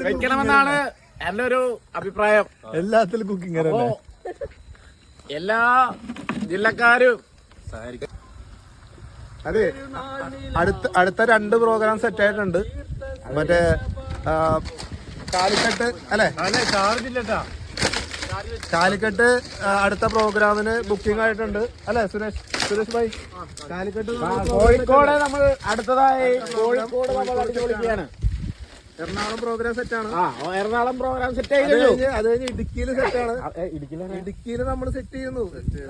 വെക്കണമെന്നാണ് എന്റെ ഒരു അഭിപ്രായം. എല്ലാത്തിലും കുക്കിംഗ് എല്ലാ ജില്ലക്കാരും അതെ. അടുത്ത 2 പ്രോഗ്രാം സെറ്റ് ആയിട്ടുണ്ട്. മറ്റേ കാലിക്കട്ട് അല്ലെ, കാലിക്കട്ട് അടുത്ത പ്രോഗ്രാമിന് ബുക്കിംഗ് ആയിട്ടുണ്ട് അല്ലെ സുരേഷ് ഭായി? കാലിക്കട്ട് കോഴിക്കോട് നമ്മൾ അടുത്തതായി കോഴിക്കോട് നമ്മൾ അടിച്ചുപൊളിക്കുകയാണ്. എറണാകുളം പ്രോഗ്രാം സെറ്റ് ആണ്. എറണാകുളം പ്രോഗ്രാം സെറ്റ് അത് കഴിഞ്ഞ് ഇടുക്കിയില് സെറ്റ് ആണ്. ഇടുക്കിയില് നമ്മൾ സെറ്റ് ചെയ്യുന്നു.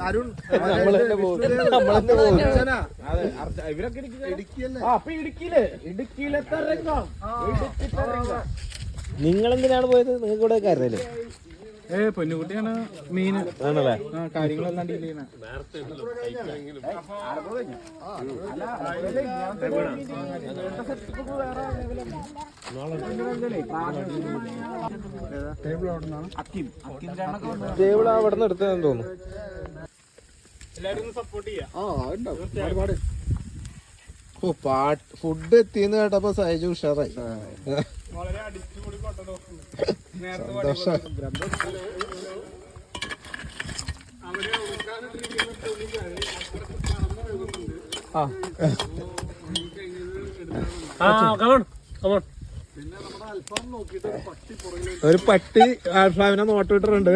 അരുൺ ഇവരൊക്കെ നിങ്ങളെന്തിനാണ് പോയത്? നിങ്ങൾക്ക് ഇവിടെ കയറില്ലേ? പൊന്നുകുട്ടിയാണ് മെയിൻ ആണല്ലേ? കാര്യങ്ങളെല്ലാം ഡീൽ ചെയ്യുന്നത്. ടേബിൾ അവിടെ നിന്ന് എടുത്തതെന്ന് തോന്നുന്നു. ഫുഡ് എത്തിന്ന് കേട്ടപ്പോ സൈജു ഉഷാറായി. ഒരു പട്ടി ആൽഫാവിനെ നോട്ടിട്ടുണ്ട്.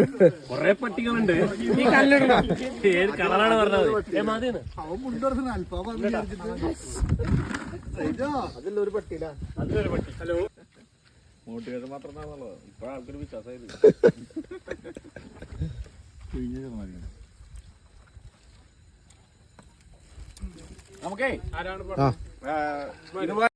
കൊറേ പട്ടികളുണ്ട്. ഈ കല്ലിടണം. ഏത് കളറാണ് പറഞ്ഞത്? അതിലൊരു പട്ടിയില്ല. അതിലൊരു പട്ടി. ഹലോ, മോട്ടിവേഷൻ മാത്രമാണല്ലോ ഇപ്പൊ ആൾക്കൊരു വിശ്വാസമായത്. നമുക്കേ